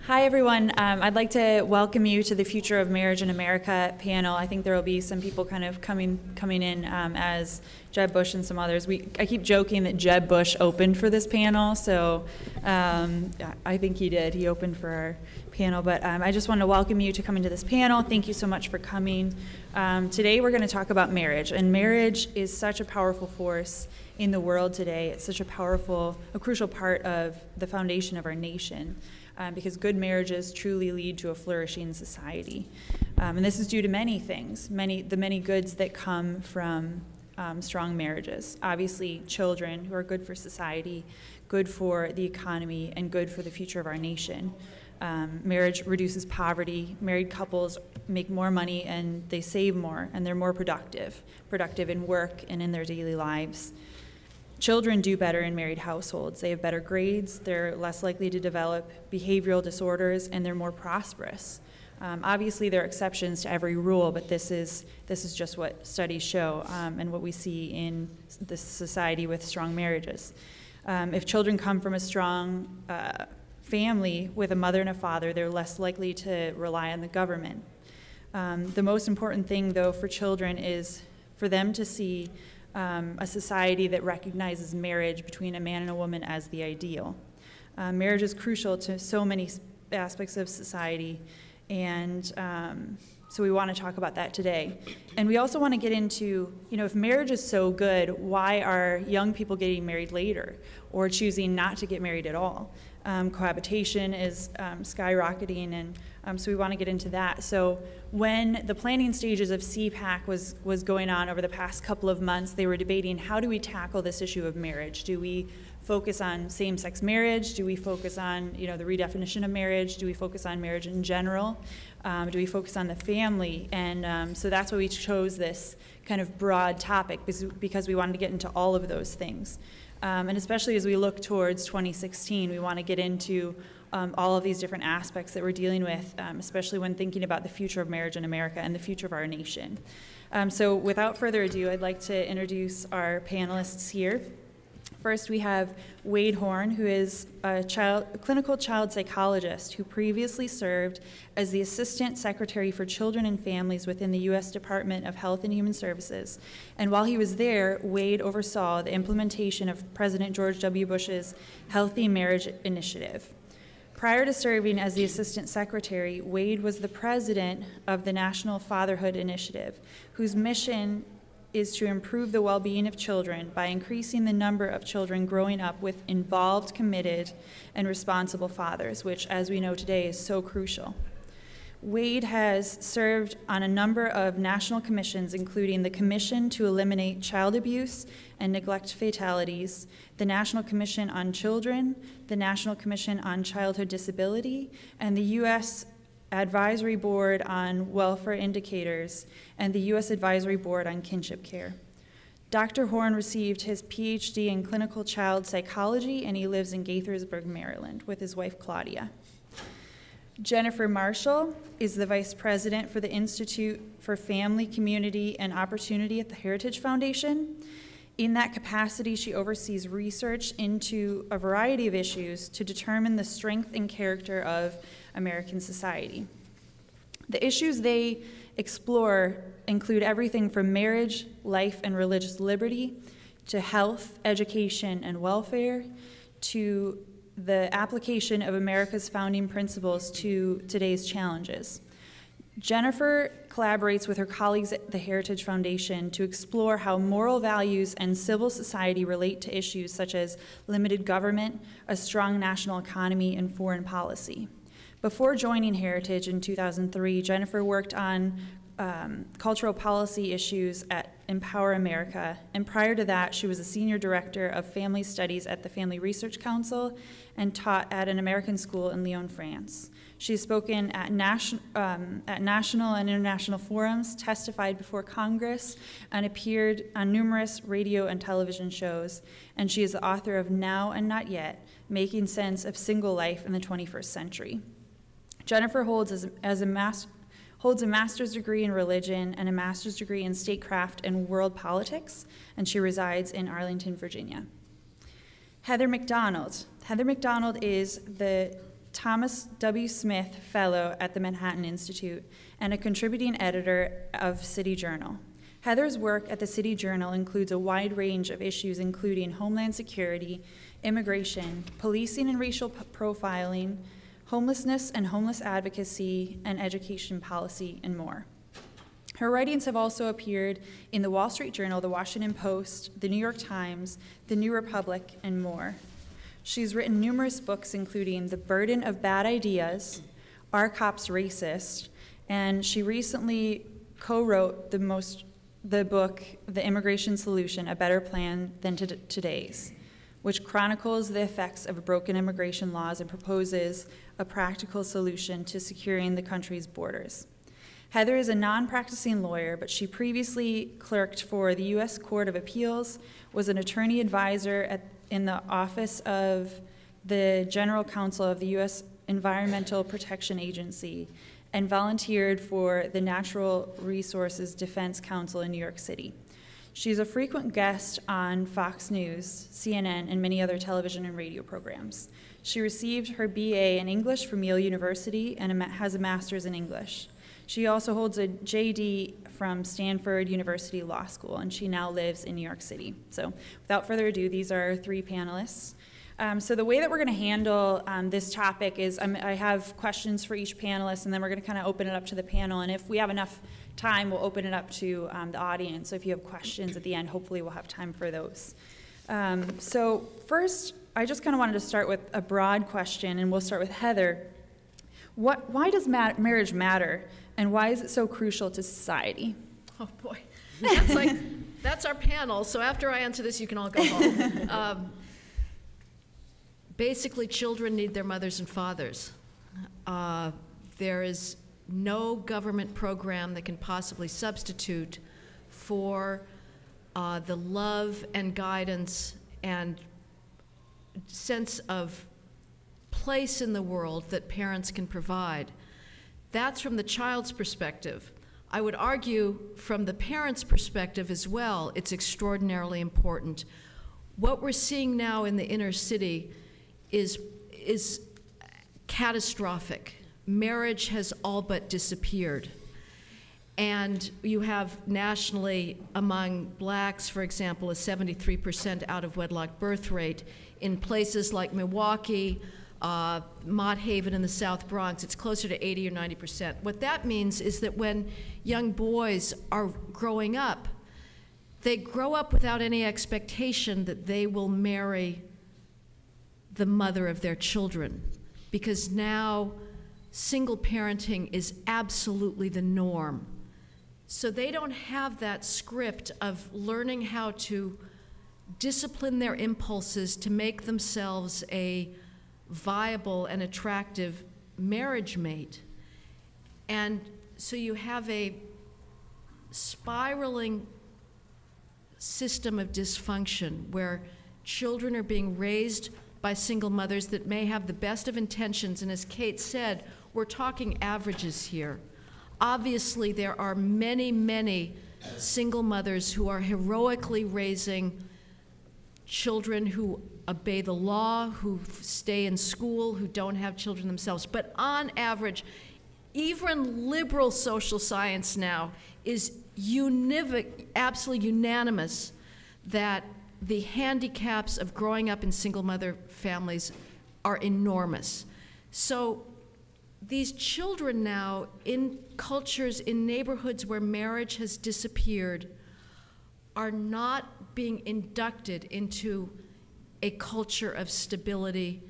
Hi, everyone. I'd like to welcome you to the Future of Marriage in America panel. I think there will be some people kind of coming in as Jeb Bush and some others. I keep joking that Jeb Bush opened for this panel, so I think he did. He opened for our panel, but I just want to welcome you to come into this panel. Thank you so much for coming. Today we're going to talk about marriage, and marriage is such a powerful force in the world today. It's such a crucial part of the foundation of our nation. Because good marriages truly lead to a flourishing society. And this is due to many things, the many goods that come from strong marriages. Obviously, children who are good for society, good for the economy, and good for the future of our nation. Marriage reduces poverty. Married couples make more money and they save more, and they're more productive in work and in their daily lives. Children do better in married households. They have better grades, they're less likely to develop behavioral disorders, and they're more prosperous. Obviously, there are exceptions to every rule, but this is just what studies show and what we see in this society with strong marriages. If children come from a strong family with a mother and a father, they're less likely to rely on the government. The most important thing, though, for children is for them to see a society that recognizes marriage between a man and a woman as the ideal. Marriage is crucial to so many aspects of society, and so we want to talk about that today. And we also want to get into, if marriage is so good, why are young people getting married later or choosing not to get married at all? Cohabitation is skyrocketing, and so we want to get into that. So when the planning stages of CPAC was going on over the past couple of months, they were debating, how do we tackle this issue of marriage? Do we focus on same-sex marriage? Do we focus on the redefinition of marriage? Do we focus on marriage in general? Do we focus on the family? And so that's why we chose this kind of broad topic, because we wanted to get into all of those things. And especially as we look towards 2016, we want to get into all of these different aspects that we're dealing with, especially when thinking about the future of marriage in America and the future of our nation. So without further ado, I'd like to introduce our panelists here. First, we have Wade Horn, who is a clinical child psychologist who previously served as the Assistant Secretary for Children and Families within the U.S. Department of Health and Human Services. And while he was there, Wade oversaw the implementation of President George W. Bush's Healthy Marriage Initiative. Prior to serving as the Assistant Secretary, Wade was the president of the National Fatherhood Initiative, whose mission is to improve the well-being of children by increasing the number of children growing up with involved, committed, and responsible fathers, which, as we know today, is so crucial. Wade has served on a number of national commissions, including the Commission to Eliminate Child Abuse and Neglect Fatalities, the National Commission on Children, the National Commission on Childhood Disability, and the U.S. Advisory Board on Welfare Indicators, and the U.S. Advisory Board on Kinship Care. Dr. Horn received his PhD in clinical child psychology, and he lives in Gaithersburg, Maryland, with his wife, Claudia. Jennifer Marshall is the Vice President for the Institute for Family, Community, and Opportunity at the Heritage Foundation. In that capacity, she oversees research into a variety of issues to determine the strength and character of American society. The issues they explore include everything from marriage, life, and religious liberty, to health, education, and welfare, to the application of America's founding principles to today's challenges. Jennifer collaborates with her colleagues at the Heritage Foundation to explore how moral values and civil society relate to issues such as limited government, a strong national economy, and foreign policy. Before joining Heritage in 2003, Jennifer worked on cultural policy issues at Empower America, and prior to that, she was a senior director of family studies at the Family Research Council and taught at an American school in Lyon, France. She has spoken at national and international forums, testified before Congress, and appeared on numerous radio and television shows, and she is the author of Now and Not Yet, Making Sense of Single Life in the 21st Century. Jennifer holds a master's degree in religion and a master's degree in statecraft and world politics, and she resides in Arlington, Virginia. Heather MacDonald. Heather MacDonald is the Thomas W. Smith Fellow at the Manhattan Institute, and a contributing editor of City Journal. Heather's work at the City Journal includes a wide range of issues including homeland security, immigration, policing and racial profiling, homelessness and homeless advocacy, and education policy, and more. Her writings have also appeared in the Wall Street Journal, the Washington Post, the New York Times, the New Republic, and more. She's written numerous books, including The Burden of Bad Ideas, Are Cops Racist? And she recently co-wrote the book, The Immigration Solution, A Better Plan Than Today's, which chronicles the effects of broken immigration laws and proposes a practical solution to securing the country's borders. Heather is a non-practicing lawyer, but she previously clerked for the U.S. Court of Appeals, was an attorney advisor in the Office of the General Counsel of the U.S. Environmental Protection Agency, and volunteered for the Natural Resources Defense Council in New York City. She's a frequent guest on Fox News, CNN, and many other television and radio programs. She received her BA in English from Yale University and has a master's in English. She also holds a JD from Stanford University Law School, and she now lives in New York City. So without further ado, these are our three panelists. So the way that we're going to handle this topic is I have questions for each panelist, and then we're going to kind of open it up to the panel. And if we have enough time, we'll open it up to the audience. So if you have questions at the end, hopefully we'll have time for those. So first, I just kind of wanted to start with a broad question, and we'll start with Heather. Why does marriage matter, and why is it so crucial to society? Oh boy, that's our panel. So after I answer this, you can all go home. Basically, children need their mothers and fathers. There is no government program that can possibly substitute for the love and guidance and sense of place in the world that parents can provide. That's from the child's perspective. I would argue from the parent's perspective as well, it's extraordinarily important. What we're seeing now in the inner city is catastrophic. Marriage has all but disappeared. And you have nationally, among blacks, for example, a 73% out-of-wedlock birth rate. In places like Milwaukee, Mott Haven in the South Bronx, it's closer to 80 or 90%. What that means is that when young boys are growing up, they grow up without any expectation that they will marry the mother of their children, because now single parenting is absolutely the norm. So they don't have that script of learning how to discipline their impulses to make themselves a viable and attractive marriage mate. And so you have a spiraling system of dysfunction where children are being raised by single mothers that may have the best of intentions, and as Kate said, we're talking averages here. Obviously, there are many, many single mothers who are heroically raising children who obey the law, who stay in school, who don't have children themselves. But on average, even liberal social science now is absolutely unanimous that the handicaps of growing up in single mother families are enormous. So these children now, in cultures, in neighborhoods where marriage has disappeared, are not being inducted into a culture of stability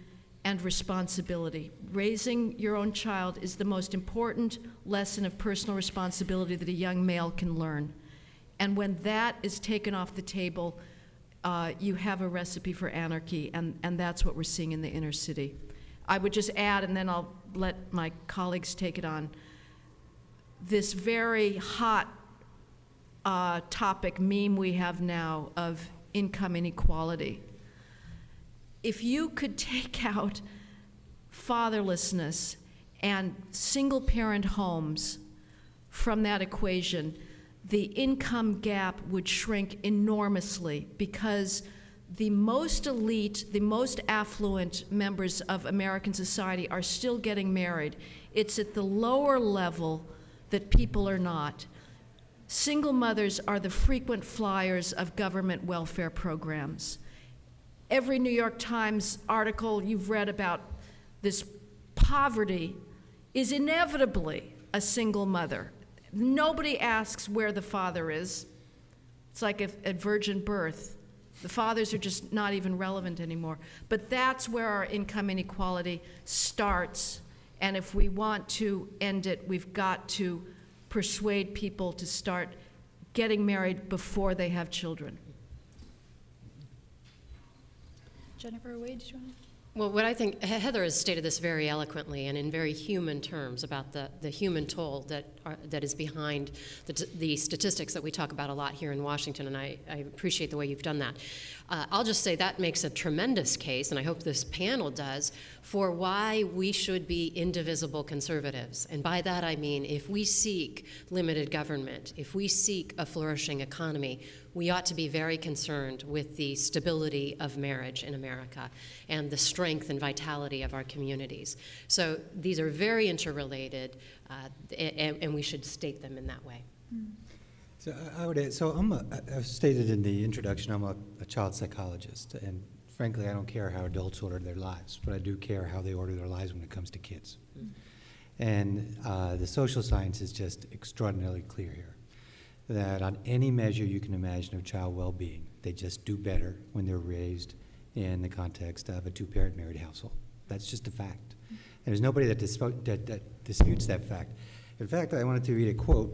and responsibility. Raising your own child is the most important lesson of personal responsibility that a young male can learn. And when that is taken off the table, you have a recipe for anarchy, and that's what we're seeing in the inner city. I would just add, and then I'll let my colleagues take it on, this very hot topic meme we have now of income inequality. If you could take out fatherlessness and single-parent homes from that equation, the income gap would shrink enormously, because the most elite, the most affluent members of American society are still getting married. It's at the lower level that people are not. Single mothers are the frequent flyers of government welfare programs. Every New York Times article you've read about this poverty is inevitably a single mother. Nobody asks where the father is. It's like a virgin birth. The fathers are just not even relevant anymore. But that's where our income inequality starts. And if we want to end it, we've got to persuade people to start getting married before they have children. Jennifer Wade, did you want to? Well, what I think, Heather has stated this very eloquently and in very human terms about the human toll that is behind the statistics that we talk about a lot here in Washington, and I appreciate the way you've done that. I'll just say that makes a tremendous case, and I hope this panel does, for why we should be indivisible conservatives. And by that I mean, if we seek limited government, if we seek a flourishing economy, we ought to be very concerned with the stability of marriage in America and the strength and vitality of our communities. So these are very interrelated, and we should state them in that way. So I would add, so I've stated in the introduction, I'm a child psychologist, and frankly, I don't care how adults order their lives, but I do care how they order their lives when it comes to kids. And the social science is just extraordinarily clear here, that on any measure you can imagine of child well-being, they just do better when they're raised in the context of a two-parent married household. That's just a fact. And there's nobody that disputes that fact. In fact, I wanted to read a quote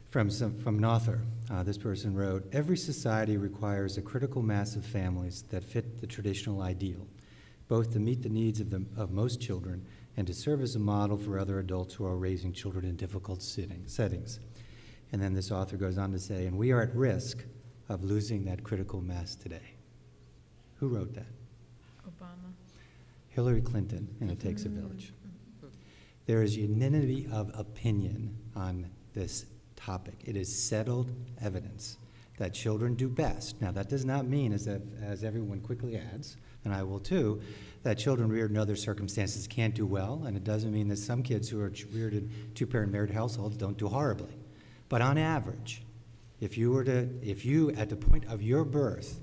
from an author. This person wrote, "Every society requires a critical mass of families that fit the traditional ideal, both to meet the needs of most children and to serve as a model for other adults who are raising children in difficult settings." And then this author goes on to say, "And we are at risk of losing that critical mass today." Who wrote that? Obama. Hillary Clinton, and It Takes a Village. There is unanimity of opinion on this topic. It is settled evidence that children do best. Now, that does not mean, as everyone quickly adds, and I will too, that children reared in other circumstances can't do well, and it doesn't mean that some kids who are reared in two-parent married households don't do horribly. But on average, if you, at the point of your birth,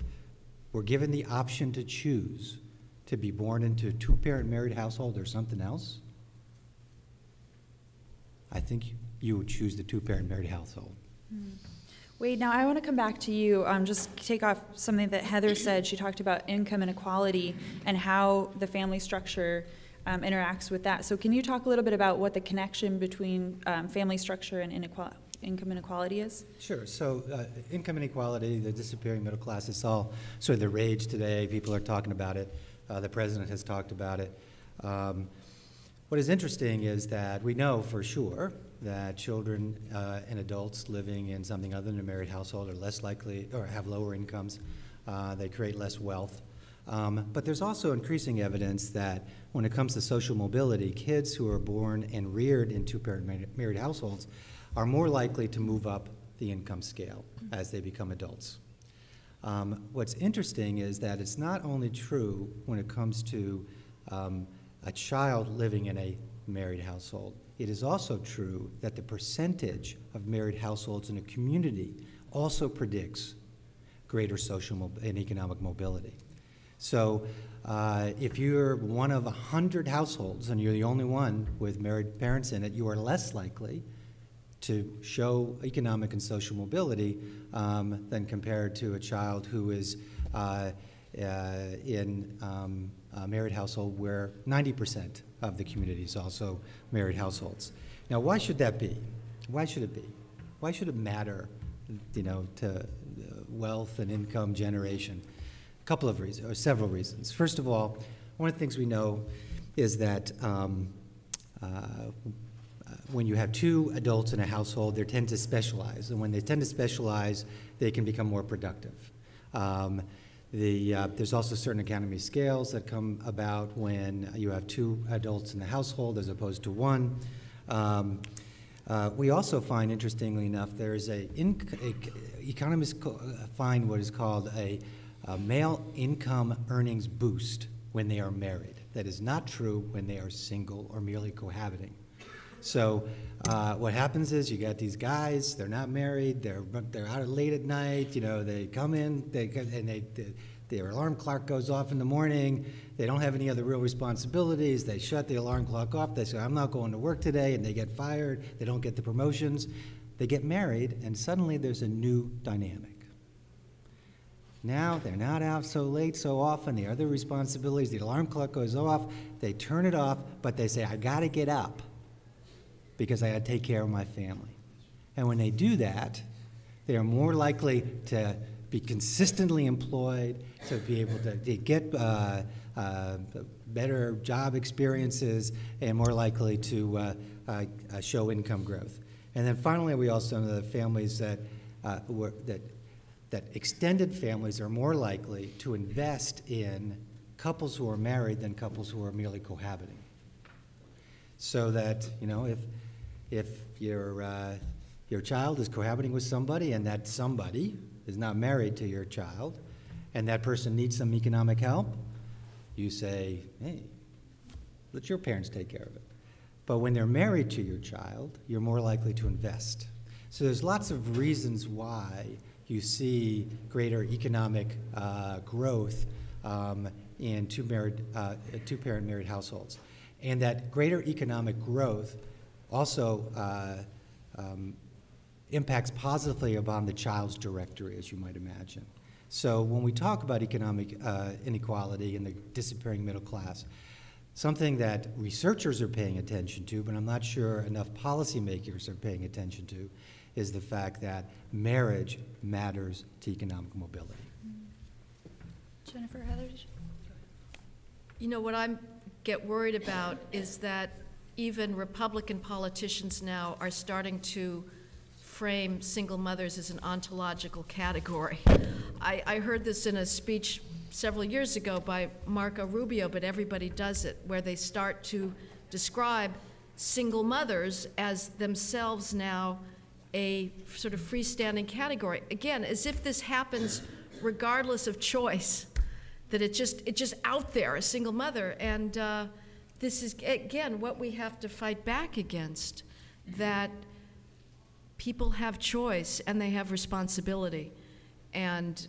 were given the option to choose to be born into a two-parent married household or something else, I think you would choose the two-parent married household. Wade, now I want to come back to you, just take off something that Heather said. She talked about income inequality and how the family structure interacts with that. So can you talk a little bit about what the connection between family structure and income inequality is? Sure. So income inequality, the disappearing middle class, it's all sort of the rage today. People are talking about it. The president has talked about it. What is interesting is that we know for sure that children and adults living in something other than a married household are less likely or have lower incomes. They create less wealth. But there's also increasing evidence that when it comes to social mobility, kids who are born and reared in two-parent married households are more likely to move up the income scale as they become adults. What's interesting is that it's not only true when it comes to a child living in a married household. It is also true that the percentage of married households in a community also predicts greater social and economic mobility. So if you're one of 100 households and you're the only one with married parents in it, you are less likely to show economic and social mobility than compared to a child who is in a married household where 90% of the community is also married households. Now, why should that be? Why should it be? Why should it matter, to wealth and income generation? A couple of reasons, or several reasons. First of all, one of the things we know is that when you have two adults in a household, they tend to specialize, and when they tend to specialize, they can become more productive. There's also certain economy scales that come about when you have two adults in the household as opposed to one. We also find, interestingly enough, there's economists find what is called a male income earnings boost when they are married. That is not true when they are single or merely cohabiting. So what happens is you got these guys, they're not married, they're out late at night, you know, they come in, their alarm clock goes off in the morning, they don't have any other real responsibilities, they shut the alarm clock off, they say, I'm not going to work today, and they get fired, they don't get the promotions. They get married, and suddenly there's a new dynamic. Now they're not out so late so often, the other responsibilities, the alarm clock goes off, they turn it off, but they say, I gotta get up because I gotta take care of my family. And when they do that, they are more likely to be consistently employed, to be able to get better job experiences, and more likely to show income growth. And then finally, we also know that families that extended families are more likely to invest in couples who are married than couples who are merely cohabiting. So that, you know, if your child is cohabiting with somebody and that somebody is not married to your child and that person needs some economic help, you say, hey, let your parents take care of it. But when they're married to your child, you're more likely to invest. So there's lots of reasons why you see greater economic growth in two-parent married households. And that greater economic growth also impacts positively upon the child's directory, as you might imagine. So when we talk about economic inequality and the disappearing middle class, something that researchers are paying attention to, but I'm not sure enough policymakers are paying attention to, is the fact that marriage matters to economic mobility. Jennifer, Heather? You know, what I get worried about is that even Republican politicians now are starting to frame single mothers as an ontological category. I heard this in a speech several years ago by Marco Rubio, but everybody does it, where they start to describe single mothers as themselves now a sort of freestanding category. Again, as if this happens regardless of choice, that it's just out there, a single mother. And this is, again, what we have to fight back against, that people have choice and they have responsibility. And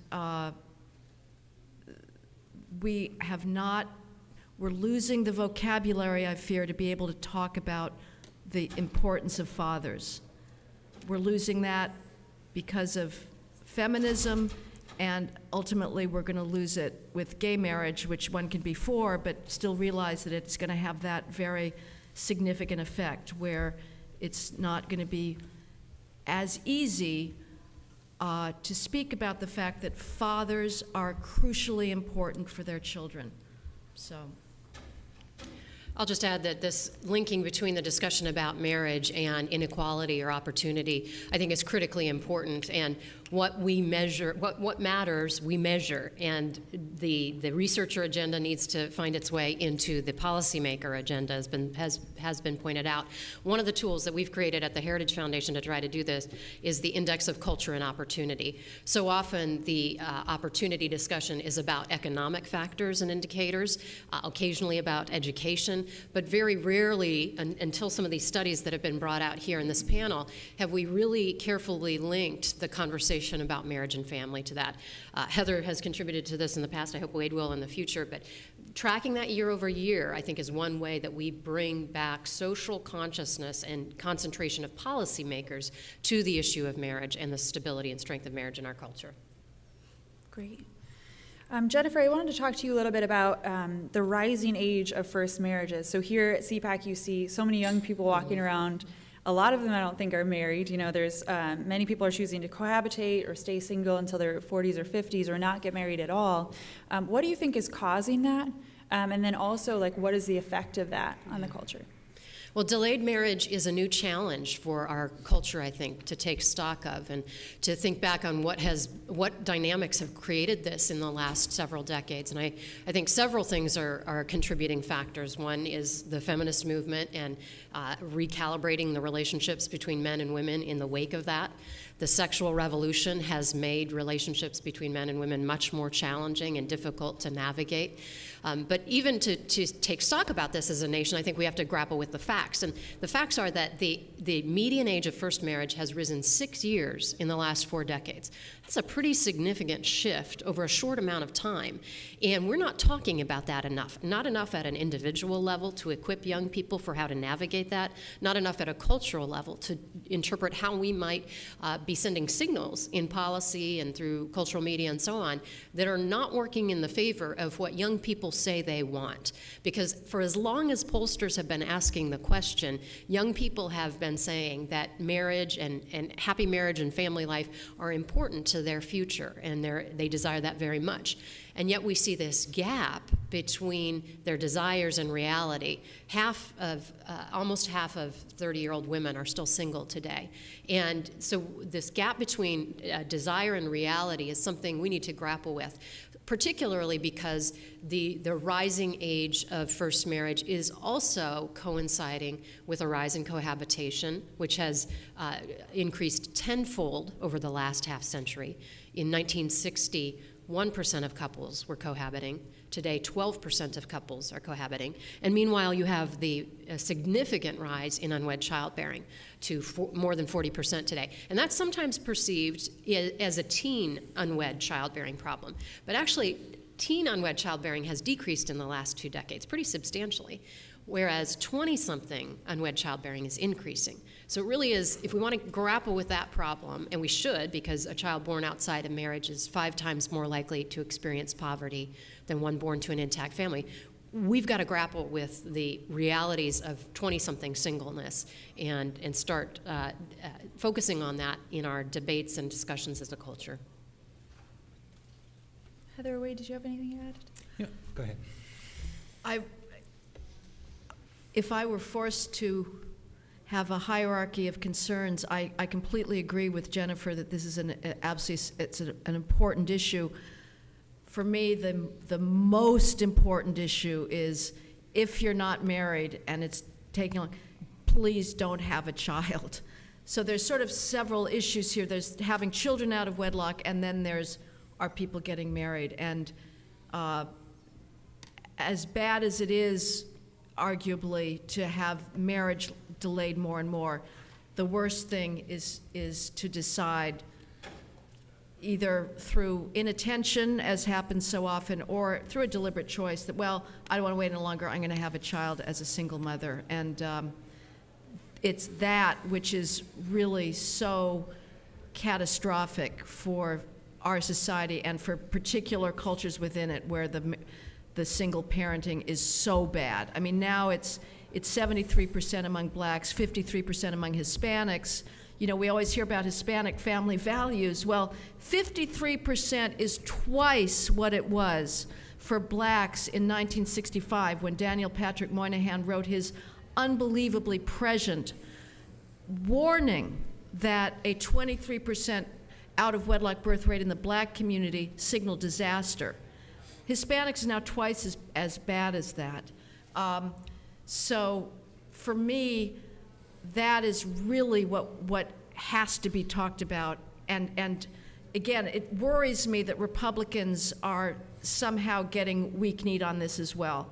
we're losing the vocabulary, I fear, to be able to talk about the importance of fathers. We're losing that because of feminism, and ultimately we're going to lose it with gay marriage, which one can be for, but still realize that it's going to have that very significant effect, where it's not going to be as easy to speak about the fact that fathers are crucially important for their children. So. I'll just add that this linking between the discussion about marriage and inequality or opportunity, I think, is critically important. And what we measure, what matters, we measure. And the researcher agenda needs to find its way into the policymaker agenda, has been pointed out. One of the tools that we've created at the Heritage Foundation to try to do this is the Index of Culture and Opportunity. So often the opportunity discussion is about economic factors and indicators, occasionally about education, but very rarely, until some of these studies that have been brought out here in this panel, have we really carefully linked the conversation about marriage and family to that. Heather has contributed to this in the past. I hope Wade will in the future. But tracking that year over year, I think, is one way that we bring back social consciousness and concentration of policymakers to the issue of marriage and the stability and strength of marriage in our culture. Great. Jennifer, I wanted to talk to you a little bit about the rising age of first marriages. So here at CPAC, you see so many young people walking around. A lot of them I don't think are married. You know, there's many people are choosing to cohabitate or stay single until their 40s or 50s or not get married at all. What do you think is causing that? And then also, like, what is the effect of that on the culture? Well, delayed marriage is a new challenge for our culture, I think, to take stock of and to think back on what dynamics have created this in the last several decades. And I think several things are contributing factors. One is the feminist movement and recalibrating the relationships between men and women in the wake of that. The sexual revolution has made relationships between men and women much more challenging and difficult to navigate. But even to take stock about this as a nation, I think we have to grapple with the facts. And the facts are that the median age of first marriage has risen 6 years in the last 4 decades. That's a pretty significant shift over a short amount of time. And we're not talking about that enough. Not enough at an individual level to equip young people for how to navigate that. Not enough at a cultural level to interpret how we might be sending signals in policy and through cultural media and so on that are not working in the favor of what young people say they want. Because for as long as pollsters have been asking the question, young people have been saying that marriage and happy marriage and family life are important to their future, and they desire that very much. And yet we see this gap between their desires and reality. Almost half of 30-year-old women are still single today. And so this gap between desire and reality is something we need to grapple with, particularly because the rising age of first marriage is also coinciding with a rise in cohabitation, which has increased tenfold over the last half century. In 1960, 1% of couples were cohabiting. Today, 12% of couples are cohabiting. And meanwhile, you have the significant rise in unwed childbearing to more than 40% today. And that's sometimes perceived as a teen unwed childbearing problem. But actually, teen unwed childbearing has decreased in the last 2 decades pretty substantially, whereas 20-something unwed childbearing is increasing. So it really is, if we want to grapple with that problem, and we should, because a child born outside of marriage is 5 times more likely to experience poverty than one born to an intact family, we've got to grapple with the realities of 20-something singleness and start focusing on that in our debates and discussions as a culture. Heather, Wade, did you have anything to add? Yeah, go ahead. If I were forced to have a hierarchy of concerns, I completely agree with Jennifer that this is it's an important issue. For me, the most important issue is if you're not married and it's taking long, please don't have a child. So there's sort of several issues here. There's having children out of wedlock, and then are people getting married. And as bad as it is, arguably, to have marriage delayed more and more, the worst thing is to decide either through inattention, as happens so often, or through a deliberate choice that, well, I don't want to wait any longer, I'm going to have a child as a single mother. And it's that which is really so catastrophic for our society and for particular cultures within it where the single parenting is so bad. I mean, now it's 73% among blacks, 53% among Hispanics. You know, we always hear about Hispanic family values. Well, 53% is twice what it was for blacks in 1965 when Daniel Patrick Moynihan wrote his unbelievably prescient warning that a 23% out-of-wedlock birth rate in the black community signaled disaster. Hispanics are now twice as bad as that. So for me, that is really what has to be talked about. And again, it worries me that Republicans are somehow getting weak-kneed on this as well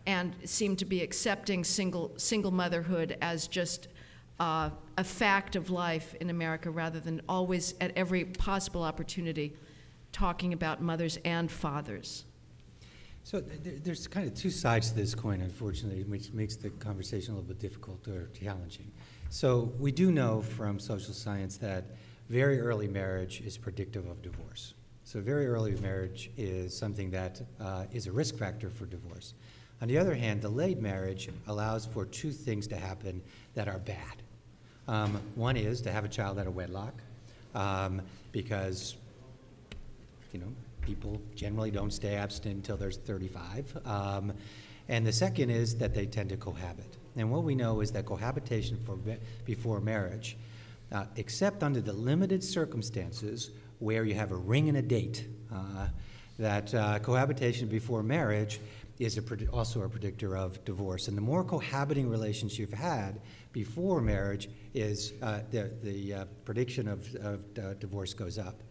and seem to be accepting single motherhood as just a fact of life in America rather than always at every possible opportunity talking about mothers and fathers. So there's kind of 2 sides to this coin, unfortunately, which makes the conversation a little bit difficult or challenging. So we do know from social science that very early marriage is predictive of divorce. So very early marriage is something that is a risk factor for divorce. On the other hand, delayed marriage allows for 2 things to happen that are bad. One is to have a child out of wedlock, because, you know, people generally don't stay abstinent until they're 35. And the second is that they tend to cohabit. And what we know is that cohabitation before marriage, except under the limited circumstances where you have a ring and a date, that cohabitation before marriage is also a predictor of divorce. And the more cohabiting relations you've had before marriage is the prediction of divorce goes up.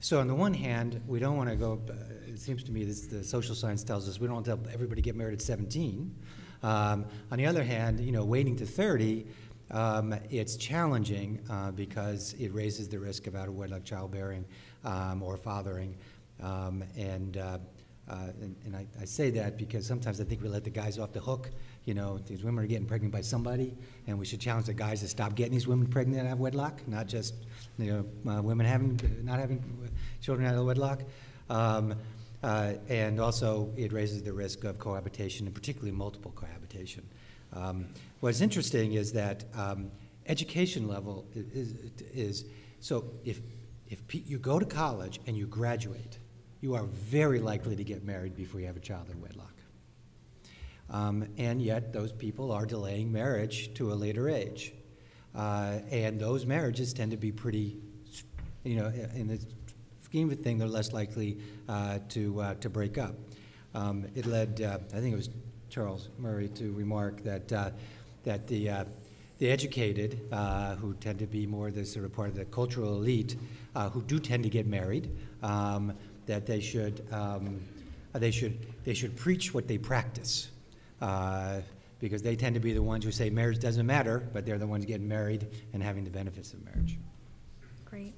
So on the one hand, we don't want to go, it seems to me the social science tells us we don't want to tell everybody to get married at 17. On the other hand, waiting to 30, it's challenging because it raises the risk of out-of-wedlock childbearing or fathering. And I say that because sometimes I think we let the guys off the hook. These women are getting pregnant by somebody, and we should challenge the guys to stop getting these women pregnant out of wedlock, not just women not having children out of wedlock. And also, it raises the risk of cohabitation, and particularly multiple cohabitation. What's interesting is that education level is so if you go to college and you graduate, you are very likely to get married before you have a child in wedlock. And yet those people are delaying marriage to a later age. And those marriages tend to be pretty, in the scheme of things, they're less likely to break up. It led, I think it was Charles Murray, to remark that the educated, who tend to be more the sort of part of the cultural elite, who do tend to get married, that they should preach what they practice, because they tend to be the ones who say marriage doesn't matter, but they're the ones getting married and having the benefits of marriage. Great.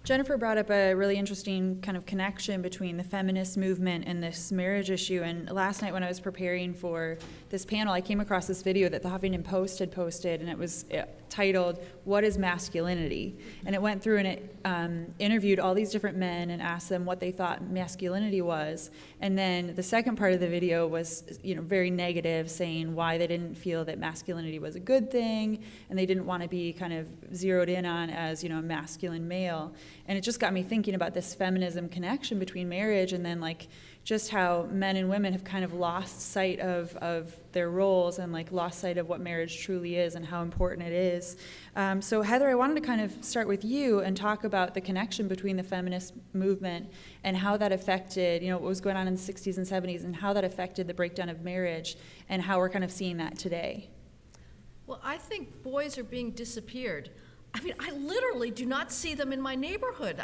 Jennifer brought up a really interesting kind of connection between the feminist movement and this marriage issue. And last night when I was preparing for this panel, I came across this video that the Huffington Post had posted, and it was titled, "What is Masculinity?" And it went through and it interviewed all these different men and asked them what they thought masculinity was. And then the second part of the video was, very negative, saying why they didn't feel that masculinity was a good thing, and they didn't want to be kind of zeroed in on as, a masculine male. And it just got me thinking about this feminism connection between marriage and then just how men and women have kind of lost sight of their roles and lost sight of what marriage truly is and how important it is. So Heather, I wanted to kind of start with you and talk about the connection between the feminist movement and how that affected, what was going on in the 60s and 70s and how that affected the breakdown of marriage and how we're kind of seeing that today. Well, I think boys are being disappeared. I mean, I literally do not see them in my neighborhood.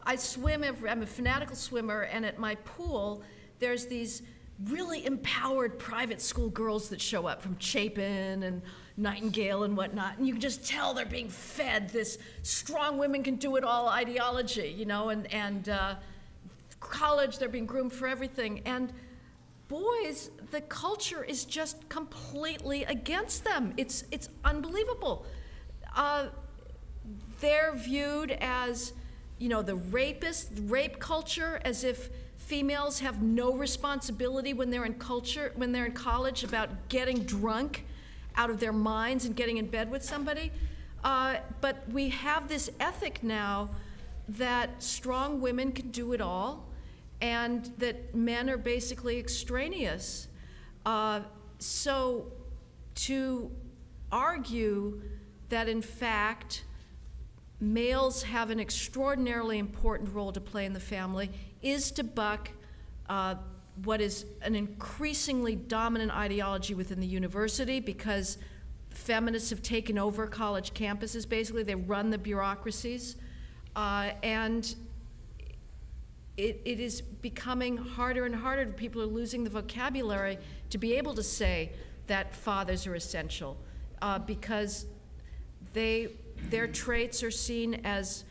I swim, I'm a fanatical swimmer, and at my pool, there's these really empowered private school girls that show up from Chapin and Nightingale and whatnot, and you can just tell they're being fed this strong women can do it all ideology, and college, they're being groomed for everything. And boys, the culture is just completely against them. It's unbelievable. They're viewed as, the rape culture, as if females have no responsibility when they're in college about getting drunk out of their minds and getting in bed with somebody. But we have this ethic now that strong women can do it all and that men are basically extraneous. So to argue that in fact males have an extraordinarily important role to play in the family is to buck what is an increasingly dominant ideology within the university, because feminists have taken over college campuses. Basically, they run the bureaucracies, and it is becoming harder and harder. People are losing the vocabulary to be able to say that fathers are essential, because their traits are seen as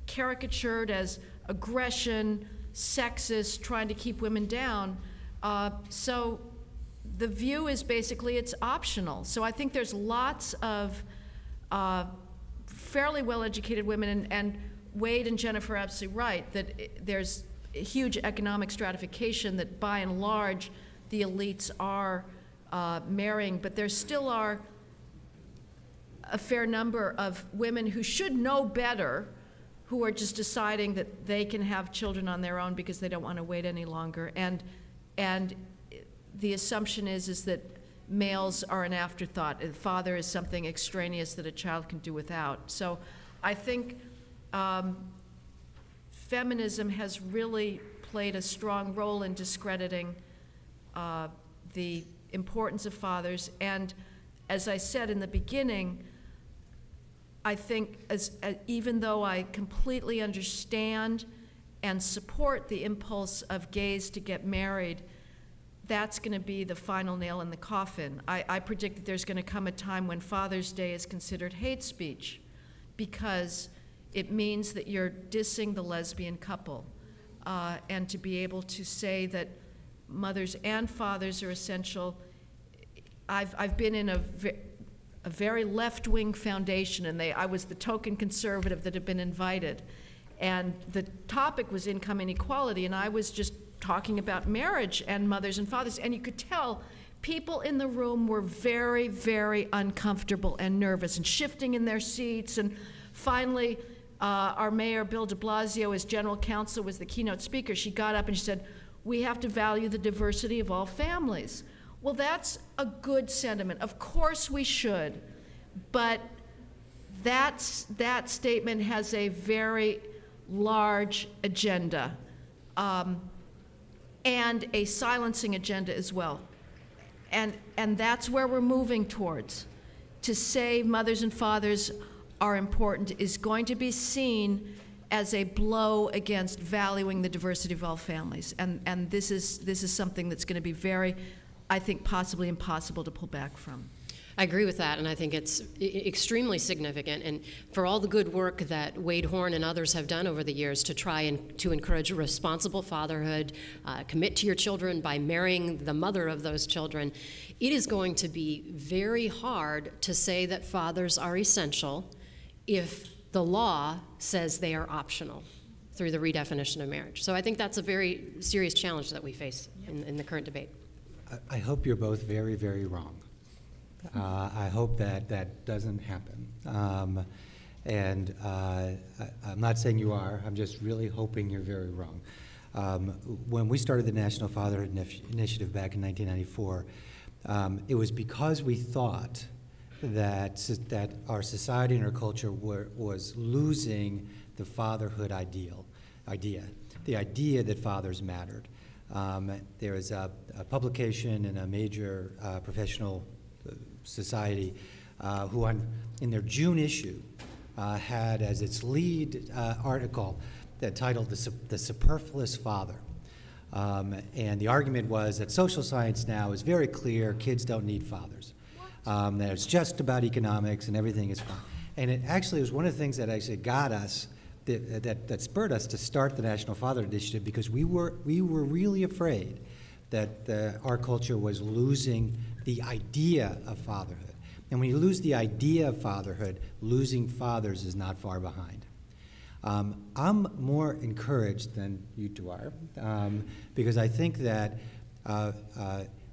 caricatured as aggression, sexist, trying to keep women down. So the view is basically it's optional. So I think there's lots of fairly well-educated women, and Wade and Jennifer are absolutely right, that there's a huge economic stratification, that by and large the elites are marrying, but there still are a fair number of women who should know better, who are just deciding that they can have children on their own because they don't want to wait any longer. And the assumption is that males are an afterthought. The father is something extraneous that a child can do without. So I think feminism has really played a strong role in discrediting the importance of fathers. And as I said in the beginning, I think even though I completely understand and support the impulse of gays to get married, that's going to be the final nail in the coffin. I predict that there's going to come a time when Father's Day is considered hate speech because it means that you're dissing the lesbian couple. And to be able to say that mothers and fathers are essential. I've been in a very left-wing foundation, and I was the token conservative that had been invited. And the topic was income inequality, and I was just talking about marriage and mothers and fathers, and you could tell people in the room were very, very uncomfortable and nervous and shifting in their seats. And finally, our mayor, Bill de Blasio, as general counsel, was the keynote speaker. She got up and she said, "We have to value the diversity of all families." Well, that's a good sentiment. Of course we should, but that statement has a very large agenda, and a silencing agenda as well. And that's where we're moving towards. To say mothers and fathers are important is going to be seen as a blow against valuing the diversity of all families. And this is something that's going to be very, I think, possibly impossible to pull back from. I agree with that, and I think it's extremely significant. And for all the good work that Wade Horn and others have done over the years to try and to encourage responsible fatherhood, commit to your children by marrying the mother of those children, it is going to be very hard to say that fathers are essential if the law says they are optional through the redefinition of marriage. So I think that's a very serious challenge that we face in the current debate. I hope you're both very, very wrong. I hope that doesn't happen. I'm not saying you are. I'm just really hoping you're very wrong. When we started the National Fatherhood Initiative back in 1994, it was because we thought that our society and our culture was losing the fatherhood idea, the idea that fathers mattered. There was a publication in a major professional society who in their June issue had as its lead article that titled The Superfluous Father. And the argument was that social science now is very clear, kids don't need fathers. That it's just about economics and everything is fine. And it actually was one of the things that actually got us, that spurred us to start the National Fatherhood Initiative, because we were really afraid that our culture was losing the idea of fatherhood. And when you lose the idea of fatherhood, losing fathers is not far behind. I'm more encouraged than you two are, because I think that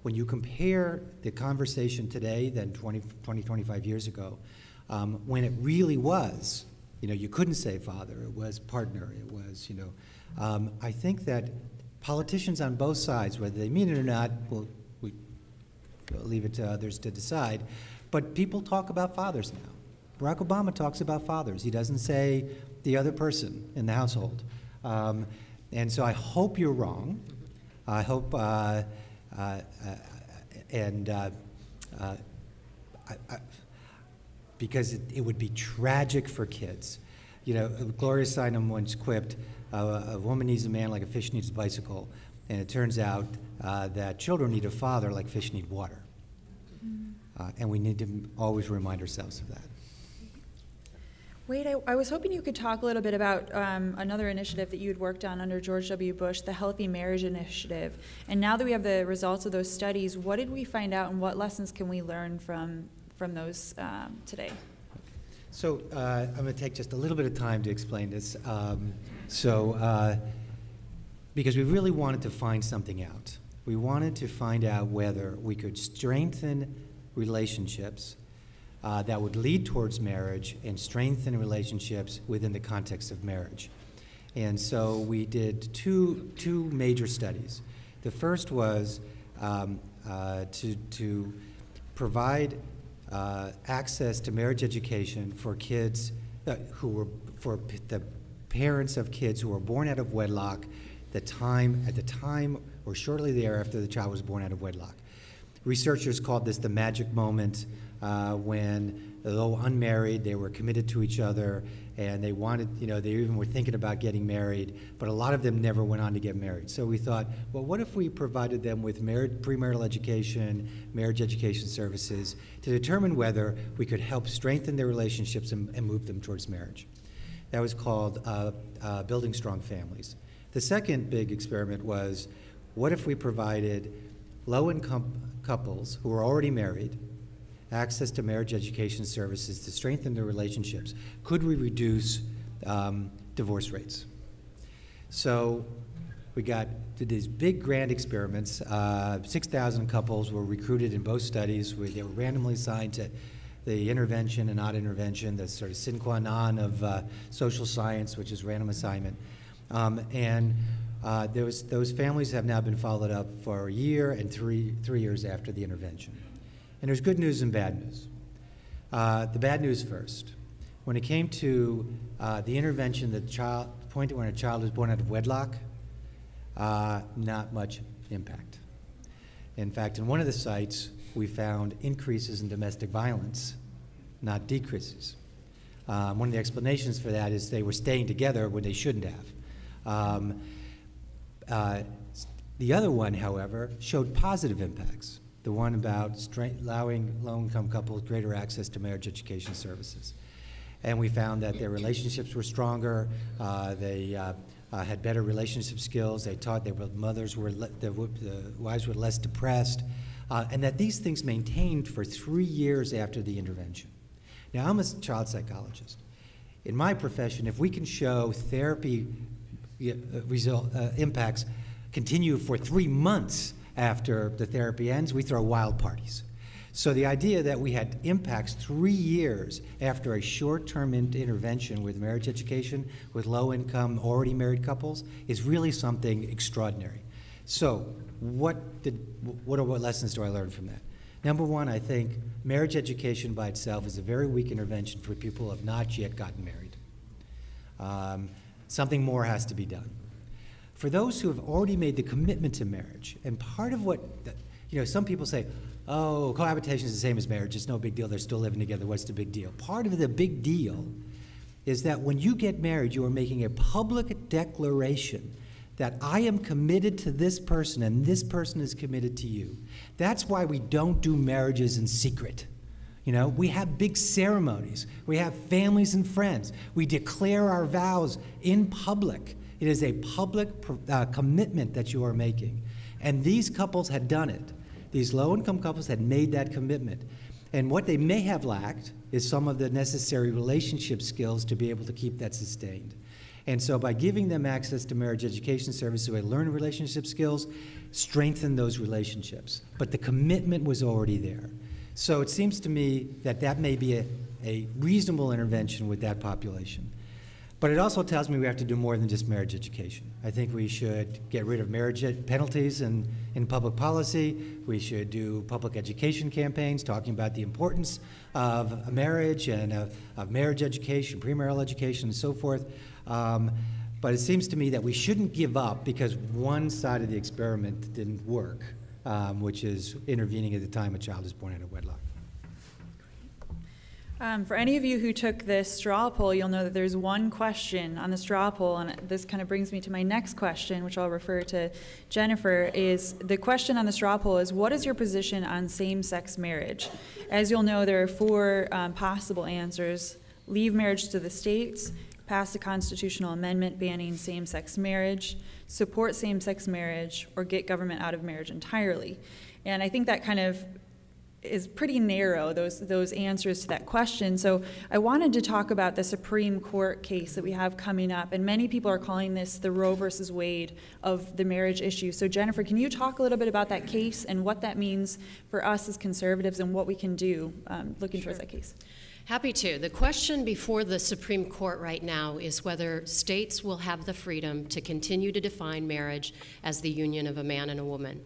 when you compare the conversation today than 25 years ago, when it really was, you couldn't say father, it was partner, it was, I think that politicians on both sides, whether they mean it or not, we'll leave it to others to decide, but people talk about fathers now. Barack Obama talks about fathers. He doesn't say the other person in the household. And so I hope you're wrong. I hope, because it would be tragic for kids. Gloria Steinem once quipped, a woman needs a man like a fish needs a bicycle, and it turns out that children need a father like fish need water. And we need to always remind ourselves of that. Wade, I was hoping you could talk a little bit about another initiative that you had worked on under George W. Bush, the Healthy Marriage Initiative. And now that we have the results of those studies, what did we find out and what lessons can we learn from those today? So I'm going to take just a little bit of time to explain this. Because we really wanted to find something out. We wanted to find out whether we could strengthen relationships that would lead towards marriage and strengthen relationships within the context of marriage. And so we did two major studies. The first was to provide access to marriage education for kids for the parents of kids who were born out of wedlock at the time or shortly thereafter the child was born out of wedlock. Researchers called this the magic moment when, though unmarried, they were committed to each other and they wanted, they even were thinking about getting married, but a lot of them never went on to get married. So we thought, well, what if we provided them with premarital education, marriage education services to determine whether we could help strengthen their relationships and move them towards marriage. That was called Building Strong Families. The second big experiment was, what if we provided low-income couples who are already married access to marriage education services to strengthen their relationships? Could we reduce divorce rates? So we did these big grant experiments. 6,000 couples were recruited in both studies. They were randomly assigned to the intervention and not intervention, the sort of sine qua non of social science, which is random assignment. Those families have now been followed up for a year and three years after the intervention. And there's good news and bad news. The bad news first. When it came to the intervention, the point when a child was born out of wedlock, not much impact. In fact, in one of the sites, we found increases in domestic violence, not decreases. One of the explanations for that is they were staying together when they shouldn't have. The other one, however, showed positive impacts. The one about allowing low-income couples greater access to marriage education services. And we found that their relationships were stronger, they had better relationship skills, the wives were less depressed, and that these things maintained for 3 years after the intervention. Now, I'm a child psychologist. In my profession, if we can show therapy impacts continue for 3 months after the therapy ends, we throw wild parties. So the idea that we had impacts 3 years after a short-term intervention with marriage education with low-income, already married couples is really something extraordinary. So what lessons do I learn from that? Number one, I think marriage education by itself is a very weak intervention for people who have not yet gotten married. Something more has to be done. For those who have already made the commitment to marriage, and part of what, some people say, oh, cohabitation is the same as marriage, it's no big deal, they're still living together, what's the big deal? Part of the big deal is that when you get married, you are making a public declaration that I am committed to this person and this person is committed to you. That's why we don't do marriages in secret. We have big ceremonies, we have families and friends, we declare our vows in public. It is a public commitment that you are making. And these couples had done it. These low-income couples had made that commitment. And what they may have lacked is some of the necessary relationship skills to be able to keep that sustained. And so by giving them access to marriage education services, they learn relationship skills, strengthen those relationships. But the commitment was already there. So it seems to me that that may be a reasonable intervention with that population. But it also tells me we have to do more than just marriage education. I think we should get rid of marriage penalties in public policy. We should do public education campaigns talking about the importance of marriage and of marriage education, premarital education, and so forth. But it seems to me that we shouldn't give up because one side of the experiment didn't work, which is intervening at the time a child is born out of wedlock. For any of you who took this straw poll, you'll know that there's one question on the straw poll, and this kind of brings me to my next question, which I'll refer to Jennifer, is the question on the straw poll is, what is your position on same-sex marriage? As you'll know, there are 4 possible answers: leave marriage to the states, pass a constitutional amendment banning same-sex marriage, support same-sex marriage, or get government out of marriage entirely. And I think that kind of is pretty narrow, those answers to that question. So I wanted to talk about the Supreme Court case that we have coming up, and many people are calling this the Roe versus Wade of the marriage issue. So Jennifer, can you talk a little bit about that case and what that means for us as conservatives and what we can do looking towards that case? Happy to. The question before the Supreme Court right now is whether states will have the freedom to continue to define marriage as the union of a man and a woman.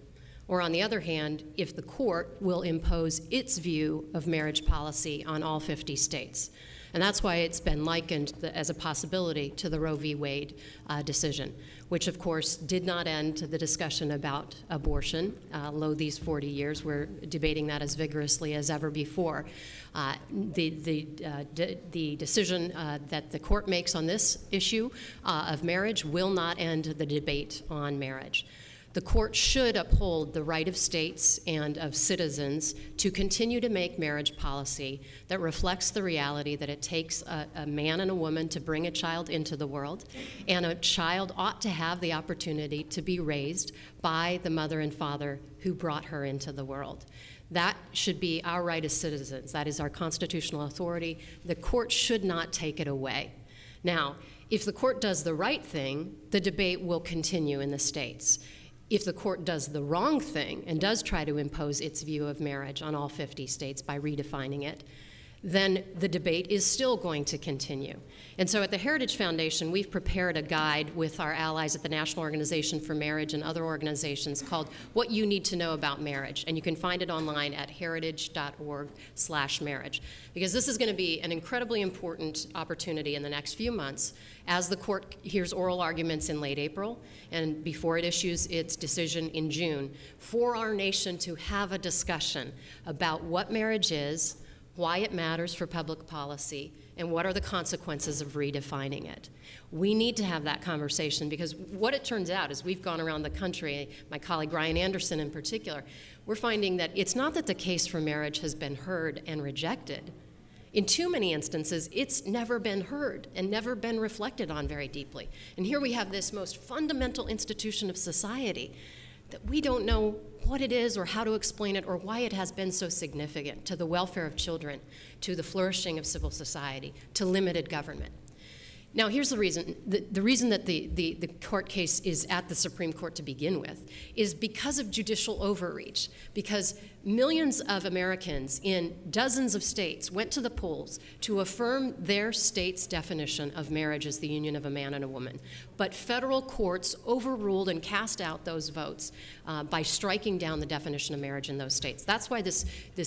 Or on the other hand, if the court will impose its view of marriage policy on all 50 states. And that's why it's been likened as a possibility to the Roe v. Wade decision, which of course did not end the discussion about abortion. Lo these 40 years, we're debating that as vigorously as ever before. The decision that the court makes on this issue of marriage will not end the debate on marriage. The court should uphold the right of states and of citizens to continue to make marriage policy that reflects the reality that it takes a man and a woman to bring a child into the world, and a child ought to have the opportunity to be raised by the mother and father who brought her into the world. That should be our right as citizens. That is our constitutional authority. The court should not take it away. Now, if the court does the right thing, the debate will continue in the states. If the court does the wrong thing and does try to impose its view of marriage on all 50 states by redefining it, then the debate is still going to continue. And so at the Heritage Foundation, we've prepared a guide with our allies at the National Organization for Marriage and other organizations called What You Need to Know About Marriage. And you can find it online at heritage.org/marriage. Because this is going to be an incredibly important opportunity in the next few months as the court hears oral arguments in late April and before it issues its decision in June, for our nation to have a discussion about what marriage is, why it matters for public policy, and what are the consequences of redefining it. We need to have that conversation, because what it turns out is we've gone around the country, my colleague Bryan Anderson in particular, we're finding that it's not that the case for marriage has been heard and rejected. In too many instances, it's never been heard and never been reflected on very deeply. And here we have this most fundamental institution of society that we don't know what it is or how to explain it or why it has been so significant to the welfare of children, to the flourishing of civil society, to limited government. Now, here's the reason. The reason that the court case is at the Supreme Court to begin with is because of judicial overreach, because millions of Americans in dozens of states went to the polls to affirm their state's definition of marriage as the union of a man and a woman. But federal courts overruled and cast out those votes by striking down the definition of marriage in those states. That's why this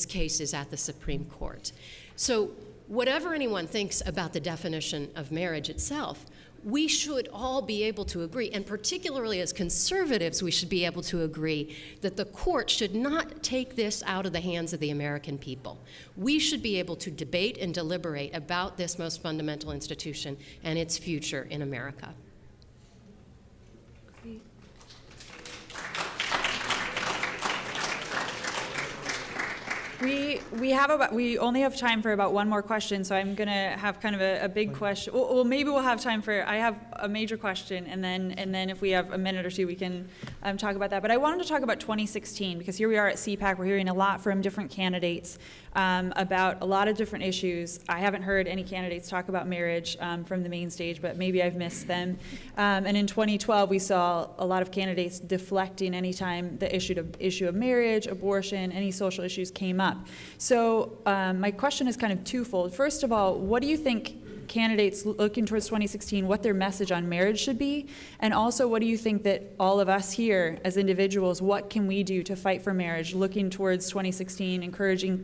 case is at the Supreme Court. So whatever anyone thinks about the definition of marriage itself, we should all be able to agree, and particularly as conservatives, we should be able to agree that the court should not take this out of the hands of the American people. We should be able to debate and deliberate about this most fundamental institution and its future in America. We only have time for about one more question, so I'm going to have kind of a big question. Well, maybe we'll have time for, I have a major question, and then if we have a minute or two, we can talk about that. But I wanted to talk about 2016, because here we are at CPAC. We're hearing a lot from different candidates about a lot of different issues. I haven't heard any candidates talk about marriage from the main stage, but maybe I've missed them. And in 2012, we saw a lot of candidates deflecting anytime the issue of marriage, abortion, any social issues came up. So my question is kind of twofold. First of all, what do you think candidates looking towards 2016, what their message on marriage should be? And also, what do you think that all of us here as individuals, what can we do to fight for marriage, looking towards 2016,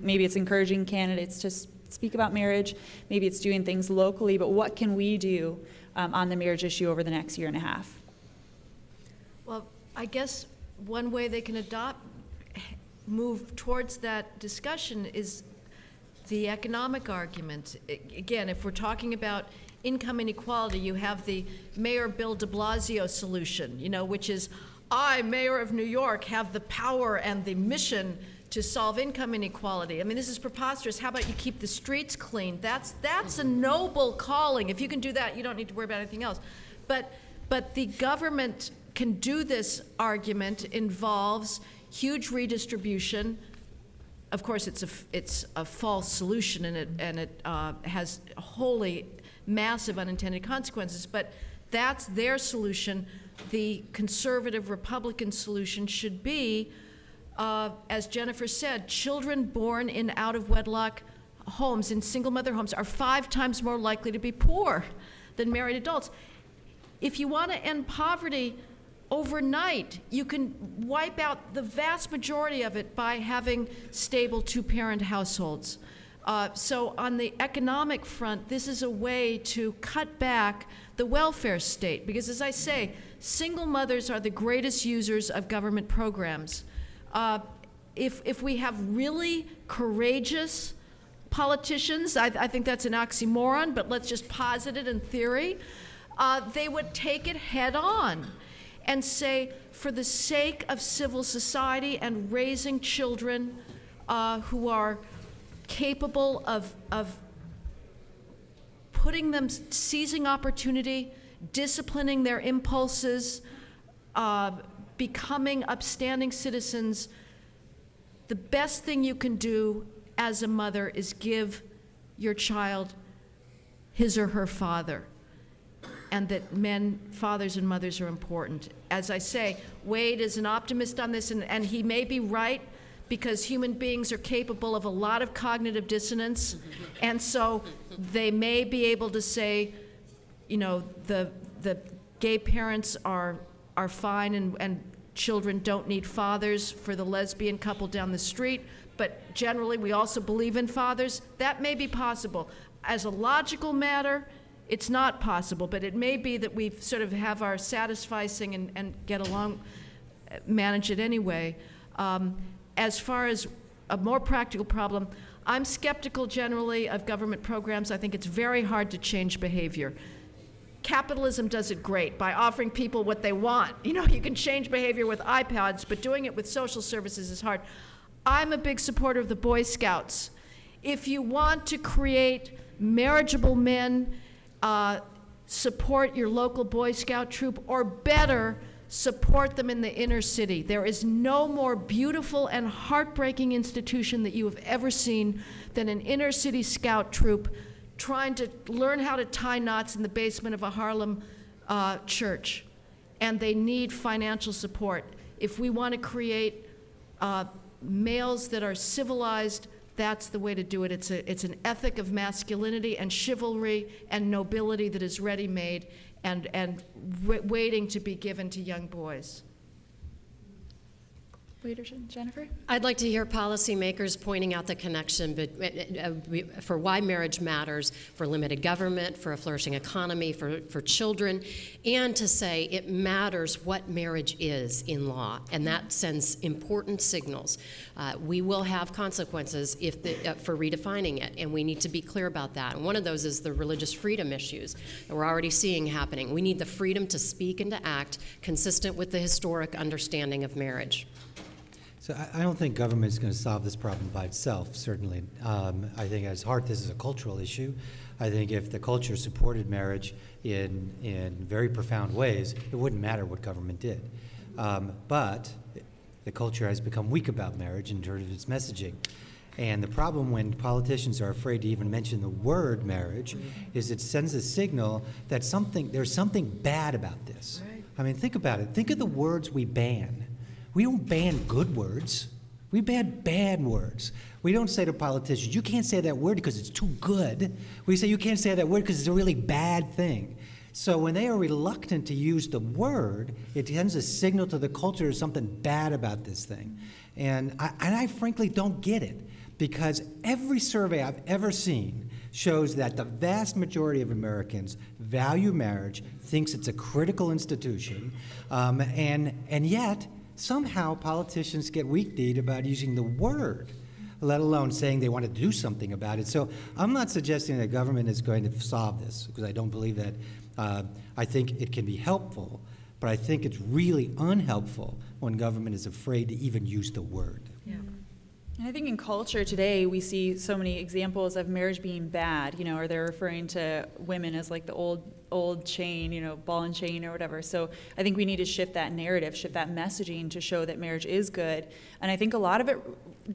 maybe it's encouraging candidates to speak about marriage, maybe it's doing things locally, but what can we do on the marriage issue over the next year and a half? Well, I guess one way they can move towards that discussion is the economic argument. Again, if we're talking about income inequality, you have the Mayor Bill de Blasio solution, which is, I, Mayor of New York, have the power and the mission to solve income inequality. I mean, this is preposterous. How about you keep the streets clean? That's a noble calling. If you can do that, you don't need to worry about anything else. But the government can do this argument, involves huge redistribution. Of course, it's a false solution, and it has wholly massive unintended consequences. But that's their solution. The conservative Republican solution should be, as Jennifer said, children born in out-of-wedlock homes, in single-mother homes, are 5 times more likely to be poor than married adults. If you want to end poverty overnight, you can wipe out the vast majority of it by having stable 2-parent households. So on the economic front, this is a way to cut back the welfare state, because as I say, single mothers are the greatest users of government programs. If we have really courageous politicians, I think that's an oxymoron, but let's just posit it in theory, they would take it head on and say, for the sake of civil society and raising children who are capable of putting them, seizing opportunity, disciplining their impulses, becoming upstanding citizens, the best thing you can do as a mother is give your child his or her father, and that fathers and mothers are important. As I say, Wade is an optimist on this, and he may be right, because human beings are capable of a lot of cognitive dissonance, and so they may be able to say, you know, the gay parents are fine, and children don't need fathers for the lesbian couple down the street, but generally we also believe in fathers. That may be possible. As a logical matter, it's not possible, but it may be that we sort of have our satisficing and get along, manage it anyway. As far as a more practical problem, I'm skeptical generally of government programs. I think it's very hard to change behavior. Capitalism does it great by offering people what they want. You know, you can change behavior with iPads, but doing it with social services is hard. I'm a big supporter of the Boy Scouts. If you want to create marriageable men, support your local Boy Scout troop, or better, support them in the inner city. There is no more beautiful and heartbreaking institution that you have ever seen than an inner city scout troop trying to learn how to tie knots in the basement of a Harlem church. And they need financial support. If we want to create males that are civilized, that's the way to do it. It's an ethic of masculinity and chivalry and nobility that is ready-made and waiting to be given to young boys. Leadership, Jennifer? I'd like to hear policymakers pointing out the connection for why marriage matters for limited government, for a flourishing economy, for children, and to say it matters what marriage is in law, and that sends important signals. We will have consequences for redefining it, and we need to be clear about that. And one of those is the religious freedom issues that we're already seeing happening. We need the freedom to speak and to act consistent with the historic understanding of marriage. So I don't think government is going to solve this problem by itself, certainly. I think at its heart this is a cultural issue. I think if the culture supported marriage in very profound ways, it wouldn't matter what government did. But the culture has become weak about marriage in terms of its messaging. And the problem when politicians are afraid to even mention the word marriage is it sends a signal that there's something bad about this. Right. I mean, think about it. Think of the words we ban. We don't ban good words. We ban bad words. We don't say to politicians, you can't say that word because it's too good. We say you can't say that word because it's a really bad thing. So when they are reluctant to use the word, it sends a signal to the culture there's something bad about this thing. And I frankly don't get it, because every survey I've ever seen shows that the vast majority of Americans value marriage, thinks it's a critical institution, and yet somehow politicians get weak-kneed about using the word, let alone saying they want to do something about it. So I'm not suggesting that government is going to solve this, because I don't believe that. I think it can be helpful, but I think it's really unhelpful when government is afraid to even use the word. Yeah. And I think in culture today, we see so many examples of marriage being bad, or they're referring to women as like the old chain, ball and chain or whatever. So I think we need to shift that narrative, shift that messaging to show that marriage is good. And I think a lot of it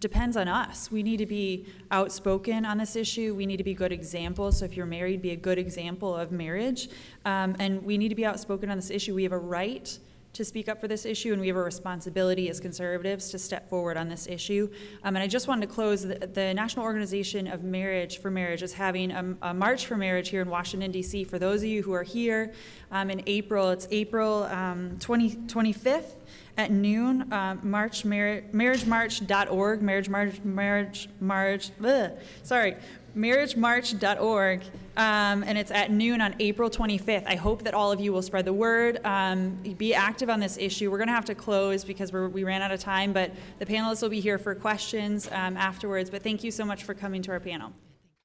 depends on us. We need to be outspoken on this issue. We need to be good examples. So if you're married, be a good example of marriage. And we need to be outspoken on this issue. We have a right to speak up for this issue, and we have a responsibility as conservatives to step forward on this issue. And I just wanted to close, the National Organization of Marriage for Marriage is having a March for Marriage here in Washington, D.C. For those of you who are here in April, it's April 25th at noon, marriagemarch.org, marriagemarch.org, and it's at noon on April 25th. I hope that all of you will spread the word, be active on this issue. We're going to have to close because we ran out of time, but the panelists will be here for questions afterwards. But thank you so much for coming to our panel.